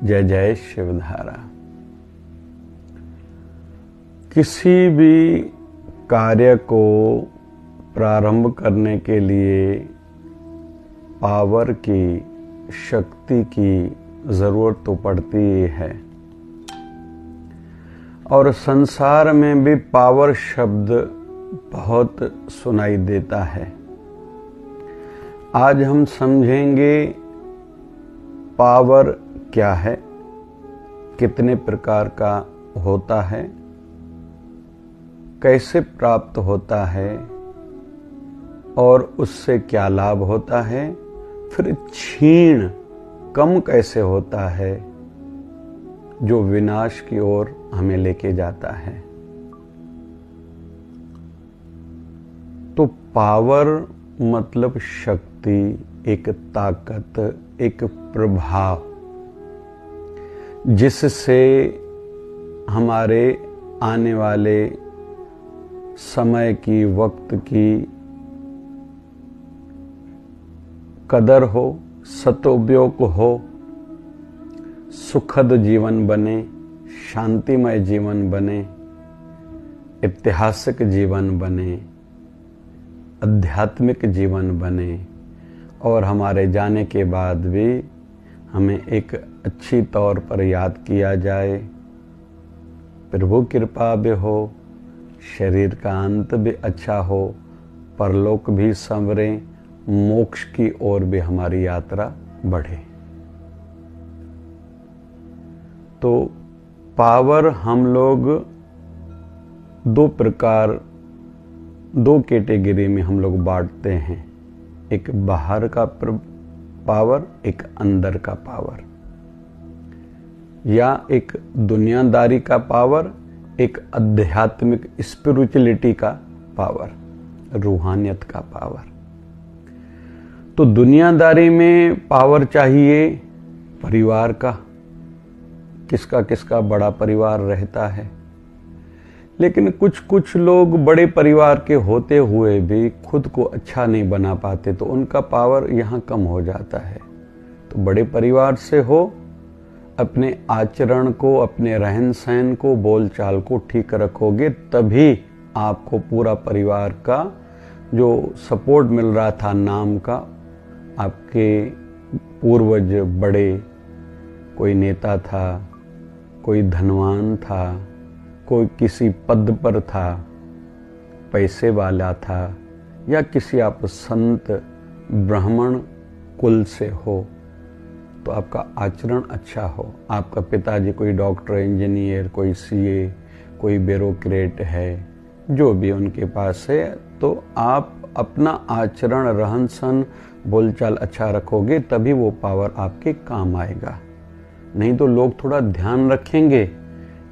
जय जय शिवधारा। किसी भी कार्य को प्रारंभ करने के लिए पावर की, शक्ति की जरूरत तो पड़ती ही है। और संसार में भी पावर शब्द बहुत सुनाई देता है। आज हम समझेंगे पावर क्या है, कितने प्रकार का होता है, कैसे प्राप्त होता है और उससे क्या लाभ होता है, फिर क्षीण कम कैसे होता है जो विनाश की ओर हमें लेके जाता है। तो पावर मतलब शक्ति, एक ताकत, एक प्रभाव, जिससे हमारे आने वाले समय की, वक्त की कदर हो, सदुपयोग हो, सुखद जीवन बने, शांतिमय जीवन बने, ऐतिहासिक जीवन बने, आध्यात्मिक जीवन बने और हमारे जाने के बाद भी हमें एक अच्छी तौर पर याद किया जाए। प्रभु कृपा भी हो, शरीर का अंत भी अच्छा हो, परलोक भी संवरे, मोक्ष की ओर भी हमारी यात्रा बढ़े। तो पावर हम लोग दो कैटेगरी में हम लोग बांटते हैं। एक बाहर का पावर, एक अंदर का पावर, या एक दुनियादारी का पावर, एक आध्यात्मिक स्पिरिचुअलिटी का पावर, रूहानियत का पावर। तो दुनियादारी में पावर चाहिए परिवार का, किसका किसका बड़ा परिवार रहता है। लेकिन कुछ लोग बड़े परिवार के होते हुए भी खुद को अच्छा नहीं बना पाते, तो उनका पावर यहाँ कम हो जाता है। तो बड़े परिवार से हो, अपने आचरण को, अपने रहन सहन को, बोलचाल को ठीक रखोगे, तभी आपको पूरा परिवार का जो सपोर्ट मिल रहा था, नाम का, आपके पूर्वज बड़े, कोई नेता था, कोई धनवान था, कोई किसी पद पर था, पैसे वाला था, या किसी आप संत ब्राह्मण कुल से हो, तो आपका आचरण अच्छा हो। आपका पिताजी कोई डॉक्टर, इंजीनियर, कोई सीए, कोई ब्यूरोक्रेट है, जो भी उनके पास है, तो आप अपना आचरण, रहन सहन, बोलचाल अच्छा रखोगे, तभी वो पावर आपके काम आएगा। नहीं तो लोग थोड़ा ध्यान रखेंगे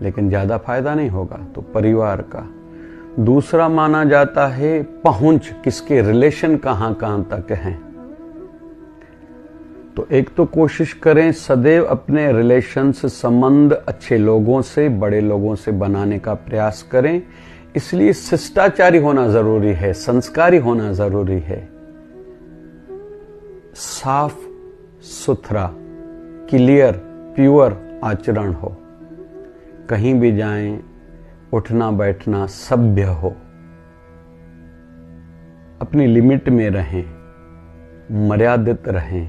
लेकिन ज्यादा फायदा नहीं होगा। तो परिवार का दूसरा माना जाता है पहुंच, किसके रिलेशन कहां कहां तक हैं। तो एक तो कोशिश करें सदैव अपने रिलेशंस, संबंध अच्छे लोगों से, बड़े लोगों से बनाने का प्रयास करें। इसलिए शिष्टाचारी होना जरूरी है, संस्कारी होना जरूरी है, साफ सुथरा, क्लियर, प्योर आचरण हो। कहीं भी जाएं, उठना बैठना सभ्य हो, अपनी लिमिट में रहें, मर्यादित रहें,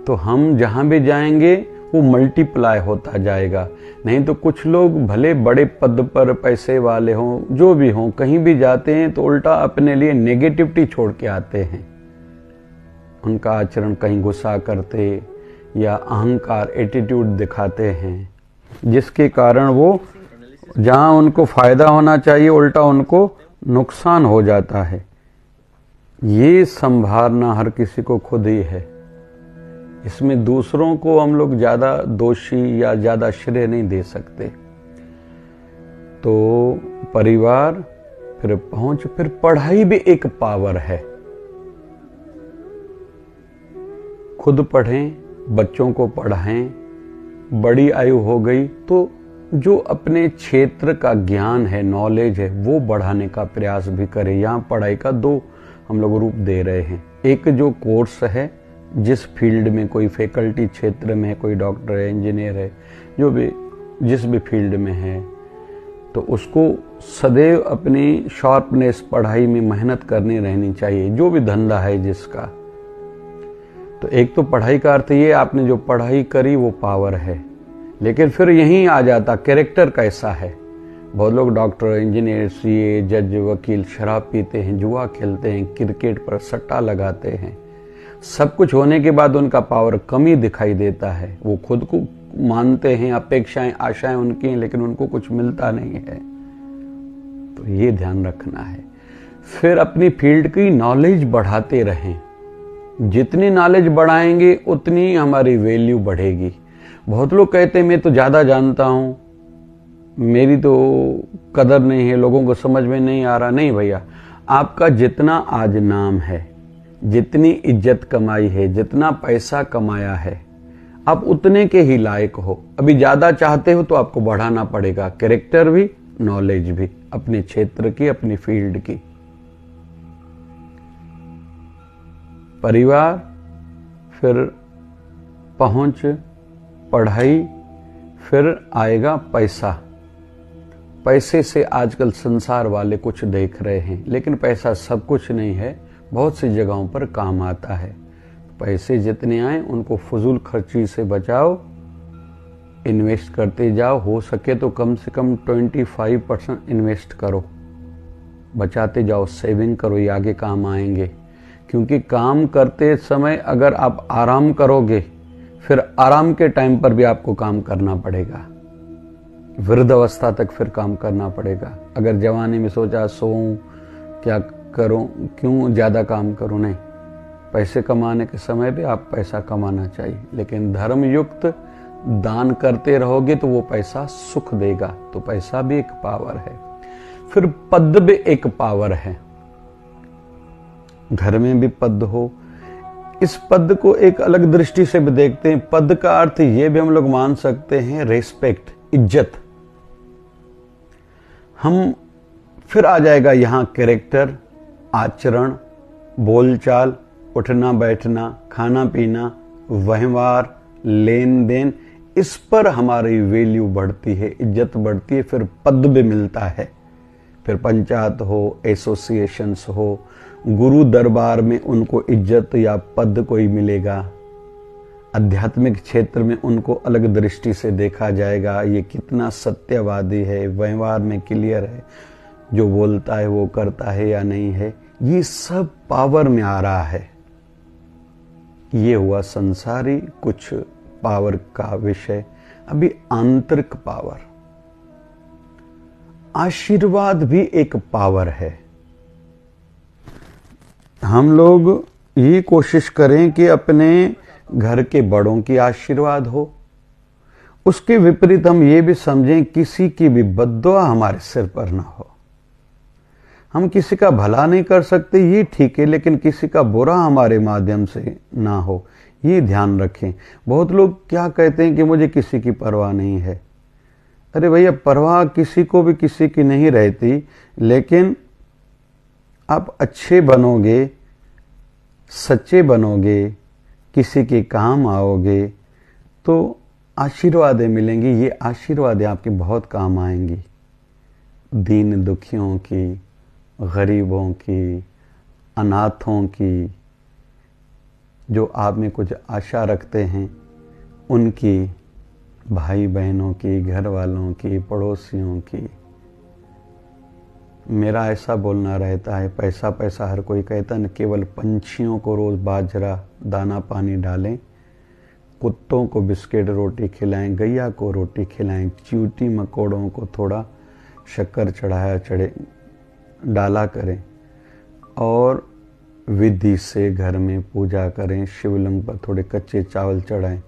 तो हम जहां भी जाएंगे वो मल्टीप्लाई होता जाएगा। नहीं तो कुछ लोग भले बड़े पद पर, पैसे वाले हों, जो भी हों, कहीं भी जाते हैं तो उल्टा अपने लिए नेगेटिविटी छोड़ के आते हैं। उनका आचरण कहीं गुस्सा करते या अहंकार, एटीट्यूड दिखाते हैं, जिसके कारण वो जहां उनको फायदा होना चाहिए उल्टा उनको नुकसान हो जाता है। ये संभालना हर किसी को खुद ही है। इसमें दूसरों को हम लोग ज्यादा दोषी या ज्यादा श्रेय नहीं दे सकते। तो परिवार, फिर पहुंच, फिर पढ़ाई भी एक पावर है। खुद पढ़ें, बच्चों को पढ़ाएं, बड़ी आयु हो गई तो जो अपने क्षेत्र का ज्ञान है, नॉलेज है, वो बढ़ाने का प्रयास भी करें। यहाँ पढ़ाई का दो हम लोग रूप दे रहे हैं। एक जो कोर्स है जिस फील्ड में, कोई फैकल्टी क्षेत्र में है, कोई डॉक्टर है, इंजीनियर है, जो भी जिस भी फील्ड में है, तो उसको सदैव अपनी शार्पनेस, पढ़ाई में मेहनत करनी रहनी चाहिए। जो भी धंधा है जिसका, तो एक तो पढ़ाई का अर्थ ये, आपने जो पढ़ाई करी वो पावर है, लेकिन फिर यहीं आ जाता कैरेक्टर कैसा है। बहुत लोग डॉक्टर, इंजीनियर, सीए, जज, वकील शराब पीते हैं, जुआ खेलते हैं, क्रिकेट पर सट्टा लगाते हैं। सब कुछ होने के बाद उनका पावर कमी दिखाई देता है। वो खुद को मानते हैं, अपेक्षाएं, आशाएं उनकी हैं, लेकिन उनको कुछ मिलता नहीं है। तो ये ध्यान रखना है। फिर अपनी फील्ड की नॉलेज बढ़ाते रहें। जितनी नॉलेज बढ़ाएंगे उतनी हमारी वैल्यू बढ़ेगी। बहुत लोग कहते हैं मैं तो ज्यादा जानता हूं, मेरी तो कदर नहीं है, लोगों को समझ में नहीं आ रहा। नहीं भैया, आपका जितना आज नाम है, जितनी इज्जत कमाई है, जितना पैसा कमाया है, आप उतने के ही लायक हो। अभी ज्यादा चाहते हो तो आपको बढ़ाना पड़ेगा, कैरेक्टर भी, नॉलेज भी, अपने क्षेत्र की, अपनी फील्ड की। परिवार, फिर पहुंच, पढ़ाई, फिर आएगा पैसा। पैसे से आजकल संसार वाले कुछ देख रहे हैं, लेकिन पैसा सब कुछ नहीं है, बहुत सी जगहों पर काम आता है। पैसे जितने आए उनको फजूल खर्ची से बचाओ, इन्वेस्ट करते जाओ। हो सके तो कम से कम 25% इन्वेस्ट करो, बचाते जाओ, सेविंग करो, ये आगे काम आएंगे। क्योंकि काम करते समय अगर आप आराम करोगे, फिर आराम के टाइम पर भी आपको काम करना पड़ेगा, वृद्ध अवस्था तक फिर काम करना पड़ेगा। अगर जवानी में सोचा सोऊं, क्या करूं, क्यों ज्यादा काम करूं, नहीं। पैसे कमाने के समय भी आप पैसा कमाना चाहिए, लेकिन धर्म युक्त दान करते रहोगे तो वो पैसा सुख देगा। तो पैसा भी एक पावर है। फिर पद भी एक पावर है। घर में भी पद हो, इस पद को एक अलग दृष्टि से भी देखते हैं। पद का अर्थ ये भी हम लोग मान सकते हैं रेस्पेक्ट, इज्जत। हम फिर आ जाएगा यहां कैरेक्टर, आचरण, बोलचाल, उठना बैठना, खाना पीना, व्यवहार, लेन देन, इस पर हमारी वैल्यू बढ़ती है, इज्जत बढ़ती है। फिर पद भी मिलता है। फिर पंचायत हो, एसोसिएशंस हो, गुरु दरबार में उनको इज्जत या पद कोई मिलेगा। आध्यात्मिक क्षेत्र में उनको अलग दृष्टि से देखा जाएगा, ये कितना सत्यवादी है, व्यवहार में क्लियर है, जो बोलता है वो करता है या नहीं है। ये सब पावर में आ रहा है। ये हुआ संसारी कुछ पावर का विषय। अभी आंतरिक पावर, आशीर्वाद भी एक पावर है। हम लोग ये कोशिश करें कि अपने घर के बड़ों की आशीर्वाद हो। उसके विपरीत हम ये भी समझें किसी की भी बद्दुआ हमारे सिर पर ना हो। हम किसी का भला नहीं कर सकते, ये ठीक है, लेकिन किसी का बुरा हमारे माध्यम से ना हो, ये ध्यान रखें। बहुत लोग क्या कहते हैं कि मुझे किसी की परवाह नहीं है। अरे भैया, परवाह किसी को भी किसी की नहीं रहती, लेकिन आप अच्छे बनोगे, सच्चे बनोगे, किसी के काम आओगे तो आशीर्वादें मिलेंगी। ये आशीर्वादें आपके बहुत काम आएंगी। दीन दुखियों की, गरीबों की, अनाथों की, जो आप में कुछ आशा रखते हैं, उनकी, भाई बहनों की, घर वालों की, पड़ोसियों की। मेरा ऐसा बोलना रहता है, पैसा पैसा हर कोई कहता है, न केवल पंछियों को रोज बाजरा दाना पानी डालें, कुत्तों को बिस्किट रोटी खिलाएं, गैया को रोटी खिलाएं, चींटी मकोड़ों को थोड़ा शक्कर चढ़ाया चढ़े डाला करें, और विधि से घर में पूजा करें, शिवलिंग पर थोड़े कच्चे चावल चढ़ाएं।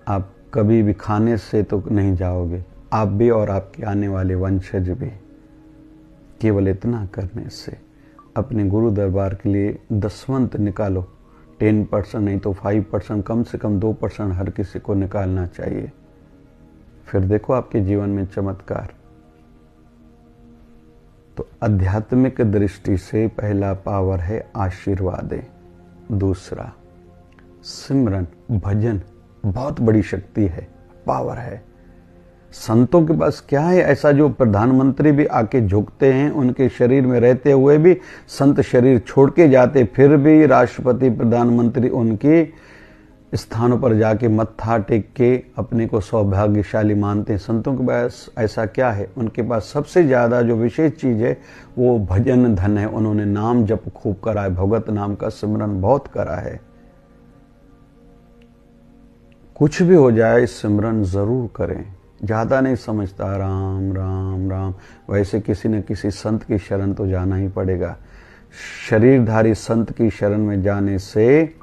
आप कभी भी खाने से तो नहीं जाओगे, आप भी और आपके आने वाले वंशज भी। केवल इतना करने से अपने गुरु दरबार के लिए दसवंत निकालो। 10% नहीं तो 5%, कम से कम 2% हर किसी को निकालना चाहिए। फिर देखो आपके जीवन में चमत्कार। तो आध्यात्मिक दृष्टि से पहला पावर है आशीर्वादें। दूसरा सिमरन, भजन बहुत बड़ी शक्ति है, पावर है। संतों के पास क्या है ऐसा जो प्रधानमंत्री भी आके झुकते हैं, उनके शरीर में रहते हुए भी संत शरीर छोड़ के जाते, फिर भी राष्ट्रपति प्रधानमंत्री उनके स्थानों पर जाके मत्था टेक के अपने को सौभाग्यशाली मानते हैं। संतों के पास ऐसा क्या है? उनके पास सबसे ज्यादा जो विशेष चीज है वो भजन धन है। उन्होंने नाम जप खूब करा है, भगवत नाम का सिमरन बहुत करा है। कुछ भी हो जाए सिमरन जरूर करें, ज्यादा नहीं समझता, राम राम राम। वैसे किसी न किसी संत की शरण तो जाना ही पड़ेगा। शरीरधारी संत की शरण में जाने से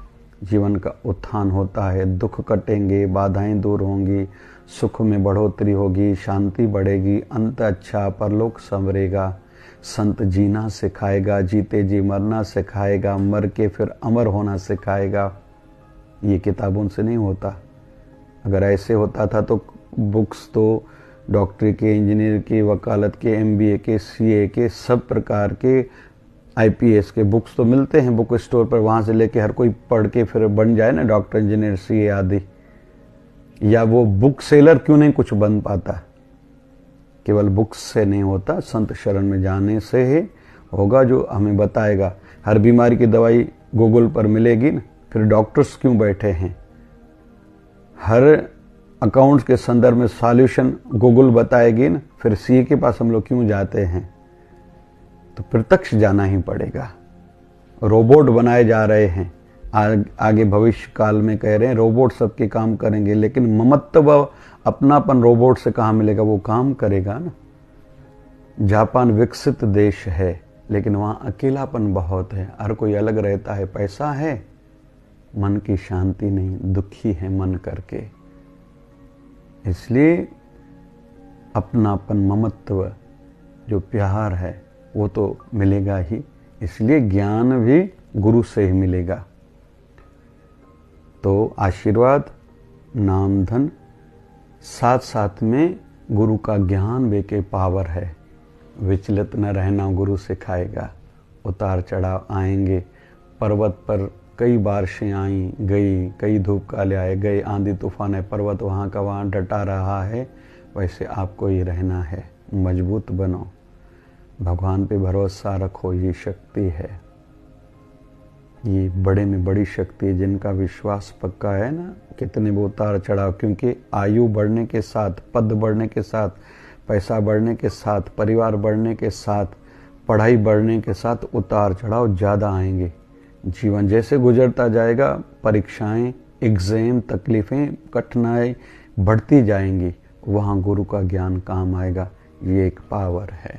जीवन का उत्थान होता है, दुख कटेंगे, बाधाएं दूर होंगी, सुख में बढ़ोतरी होगी, शांति बढ़ेगी, अंत अच्छा, परलोक संवरेगा। संत जीना सिखाएगा, जीते जी मरना सिखाएगा, मर के फिर अमर होना सिखाएगा। ये किताबों से नहीं होता। अगर ऐसे होता था तो बुक्स तो डॉक्टरी के, इंजीनियर के, वकालत के, MBA के, CA के, सब प्रकार के IPS के बुक्स तो मिलते हैं बुक स्टोर पर, वहां से लेके हर कोई पढ़ के फिर बन जाए ना डॉक्टर, इंजीनियर, CA आदि। या वो बुक सेलर क्यों नहीं कुछ बन पाता? केवल बुक्स से नहीं होता, संत शरण में जाने से ही होगा, जो हमें बताएगा। हर बीमारी की दवाई गूगल पर मिलेगी ना, फिर डॉक्टर्स क्यों बैठे हैं? हर अकाउंट्स के संदर्भ में सॉल्यूशन गूगल बताएगी ना, फिर CA के पास हम लोग क्यों जाते हैं? तो प्रत्यक्ष जाना ही पड़ेगा। रोबोट बनाए जा रहे हैं, आगे भविष्य काल में कह रहे हैं रोबोट सबके काम करेंगे, लेकिन ममत्व अपनापन रोबोट से कहाँ मिलेगा? वो काम करेगा ना। जापान विकसित देश है, लेकिन वहाँ अकेलापन बहुत है, हर कोई अलग रहता है। पैसा है, मन की शांति नहीं, दुखी है मन करके। इसलिए अपनापन, ममत्व, जो प्यार है वो तो मिलेगा ही। इसलिए ज्ञान भी गुरु से ही मिलेगा। तो आशीर्वाद, नाम, धन, साथ साथ में गुरु का ज्ञान भी के पावर है। विचलित न रहना गुरु सिखाएगा। उतार चढ़ाव आएंगे, पर्वत पर कई बारिशें आई गई, कई धूप काले आए गए, आंधी तूफान है, पर्वत वहाँ का वहाँ डटा रहा है, वैसे आपको ही रहना है। मजबूत बनो, भगवान पे भरोसा रखो, ये शक्ति है, ये बड़े में बड़ी शक्ति है। जिनका विश्वास पक्का है ना, कितने वो उतार चढ़ाव, क्योंकि आयु बढ़ने के साथ, पद बढ़ने के साथ, पैसा बढ़ने के साथ, परिवार बढ़ने के साथ, पढ़ाई बढ़ने के साथ उतार चढ़ाव ज़्यादा आएंगे। जीवन जैसे गुजरता जाएगा, परीक्षाएं, एग्जाम, तकलीफें, कठिनाई बढ़ती जाएंगी, वहाँ गुरु का ज्ञान काम आएगा। ये एक पावर है,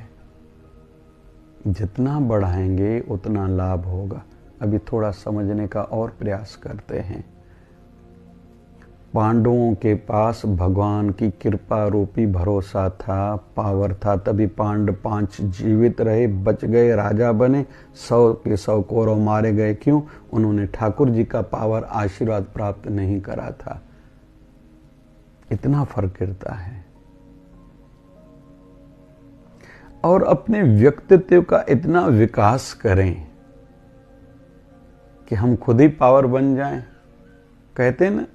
जितना बढ़ाएंगे उतना लाभ होगा। अभी थोड़ा समझने का और प्रयास करते हैं। पांडवों के पास भगवान की कृपा रूपी भरोसा था, पावर था, तभी पांडव 5 जीवित रहे, बच गए, राजा बने। 100 के 100 कौरव मारे गए। क्यों? उन्होंने ठाकुर जी का पावर, आशीर्वाद प्राप्त नहीं करा था। इतना फर्क गिरता है। और अपने व्यक्तित्व का इतना विकास करें कि हम खुद ही पावर बन जाएं। कहते हैं ना,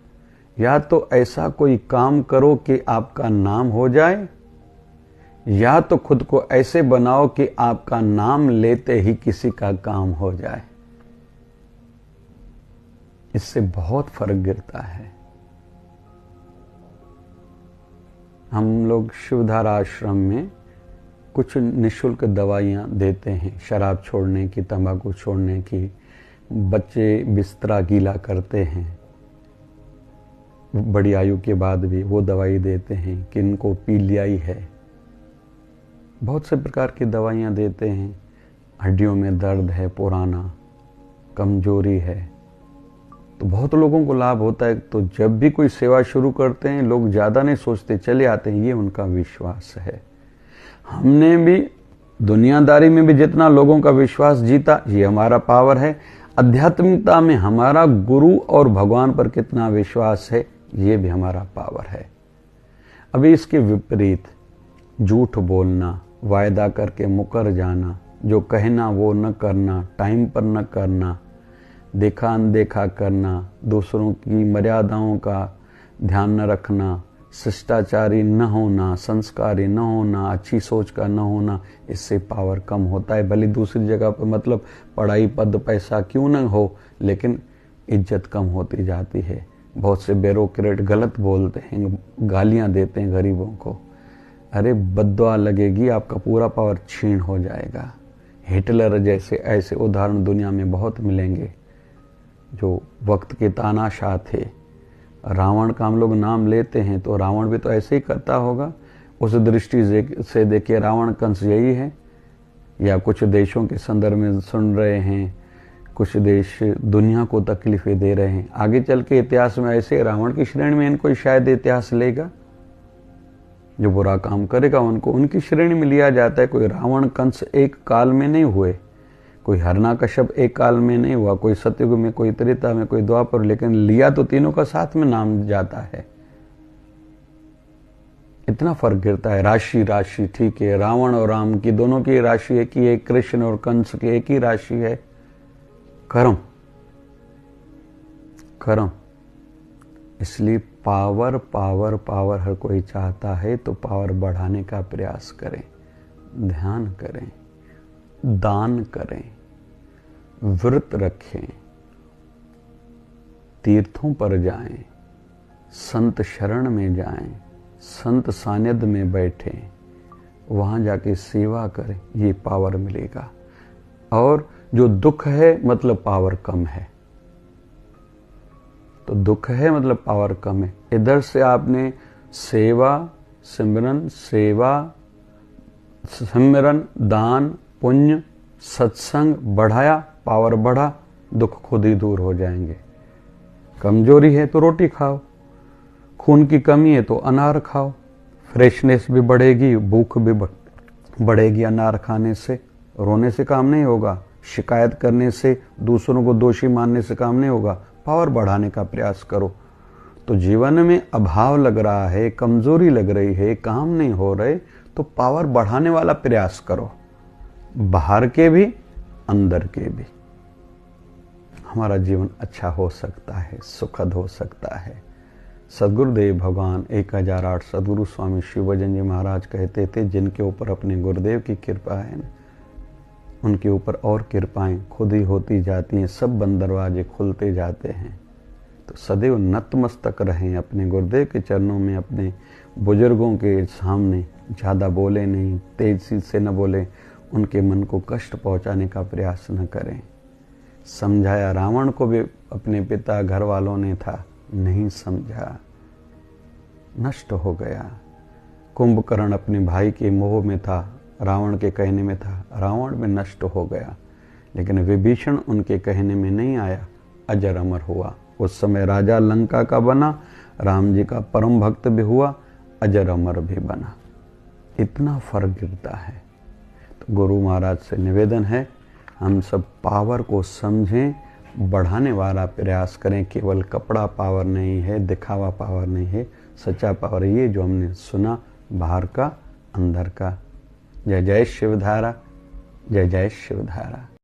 या तो ऐसा कोई काम करो कि आपका नाम हो जाए, या तो खुद को ऐसे बनाओ कि आपका नाम लेते ही किसी का काम हो जाए। इससे बहुत फर्क गिरता है। हम लोग शिवधारा आश्रम में कुछ निःशुल्क दवाइयाँ देते हैं, शराब छोड़ने की, तंबाकू छोड़ने की। बच्चे बिस्तरा गीला करते हैं, बड़ी आयु के बाद भी वो दवाई देते हैं। किनको पीलियाई है, बहुत से प्रकार की दवाइयाँ देते हैं। हड्डियों में दर्द है, पुराना कमजोरी है, तो बहुत लोगों को लाभ होता है। तो जब भी कोई सेवा शुरू करते हैं, लोग ज़्यादा नहीं सोचते, चले आते हैं। ये उनका विश्वास है। हमने भी दुनियादारी में भी जितना लोगों का विश्वास जीता, ये हमारा पावर है। आध्यात्मिकता में हमारा गुरु और भगवान पर कितना विश्वास है, ये भी हमारा पावर है। अभी इसके विपरीत झूठ बोलना, वायदा करके मुकर जाना, जो कहना वो न करना, टाइम पर न करना, देखा अनदेखा करना, दूसरों की मर्यादाओं का ध्यान न रखना, शिष्टाचारी न होना, संस्कारी न होना, अच्छी सोच का न होना, इससे पावर कम होता है। भले दूसरी जगह पर मतलब पढ़ाई पद पैसा क्यों न हो, लेकिन इज्जत कम होती जाती है। बहुत से ब्यूरोक्रेट गलत बोलते हैं, गालियां देते हैं गरीबों को। अरे बद्दुआ लगेगी, आपका पूरा पावर छीन हो जाएगा। हिटलर जैसे ऐसे उदाहरण दुनिया में बहुत मिलेंगे जो वक्त के तानाशाह थे। रावण का हम लोग नाम लेते हैं तो रावण भी तो ऐसे ही करता होगा। उस दृष्टि से देखिए रावण कंस यही है। या कुछ देशों के संदर्भ में सुन रहे हैं, कुछ देश दुनिया को तकलीफें दे रहे हैं। आगे चल के इतिहास में ऐसे रावण की श्रेणी में इनको शायद इतिहास लेगा। जो बुरा काम करेगा उनको उनकी श्रेणी में लिया जाता है। कोई रावण कंस एक काल में नहीं हुए, कोई हिरण्यकश्यप एक काल में नहीं हुआ, कोई सतयुग में, कोई त्रेता में, कोई द्वापर, लेकिन लिया तो तीनों का साथ में नाम जाता है। इतना फर्क गिरता है। राशि ठीक है, रावण और राम की दोनों की राशि एक ही है, कृष्ण और कंस की एक ही राशि है। कर्म इसलिए पावर पावर पावर हर कोई चाहता है, तो पावर बढ़ाने का प्रयास करें, ध्यान करें, दान करें, व्रत रखें, तीर्थों पर जाएं, संत शरण में जाएं, संत सानिध्य में बैठें, वहां जाके सेवा करें, ये पावर मिलेगा। और जो दुख है मतलब पावर कम है, तो दुख है मतलब पावर कम है। इधर से आपने सेवा सिमरन दान पुण्य सत्संग बढ़ाया, पावर बढ़ा, दुख खुद ही दूर हो जाएंगे। कमजोरी है तो रोटी खाओ, खून की कमी है तो अनार खाओ, फ्रेशनेस भी बढ़ेगी, भूख भी बढ़ेगी। अनार खाने से रोने से काम नहीं होगा, शिकायत करने से, दूसरों को दोषी मानने से काम नहीं होगा। पावर बढ़ाने का प्रयास करो। तो जीवन में अभाव लग रहा है, कमजोरी लग रही है, काम नहीं हो रहे, तो पावर बढ़ाने वाला प्रयास करो, बाहर के भी अंदर के भी। हमारा जीवन अच्छा हो सकता है, सुखद हो सकता है। सदगुरुदेव भगवान 1008 सदगुरु स्वामी शिवभजन जी महाराज कहते थे, जिनके ऊपर अपने गुरुदेव की कृपा है ना, उनके ऊपर और कृपाएं खुद ही होती जाती हैं, सब बंद दरवाजे खुलते जाते हैं। तो सदैव नतमस्तक रहें अपने गुरुदेव के चरणों में, अपने बुजुर्गों के सामने। ज़्यादा बोले नहीं, तेजी से न बोले, उनके मन को कष्ट पहुंचाने का प्रयास न करें। समझाया रावण को भी अपने पिता घर वालों ने था, नहीं समझा, नष्ट हो गया। कुंभकर्ण अपने भाई के मोह में था, रावण के कहने में था, रावण में नष्ट हो गया। लेकिन विभीषण उनके कहने में नहीं आया, अजर अमर हुआ। उस समय राजा लंका का बना, राम जी का परम भक्त भी हुआ, अजर अमर भी बना। इतना फर्क गिरता है। तो गुरु महाराज से निवेदन है, हम सब पावर को समझें, बढ़ाने वाला प्रयास करें। केवल कपड़ा पावर नहीं है, दिखावा पावर नहीं है, सच्चा पावर ये जो हमने सुना, बाहर का अंदर का। जय जय शिवधारा, जय जय शिवधारा।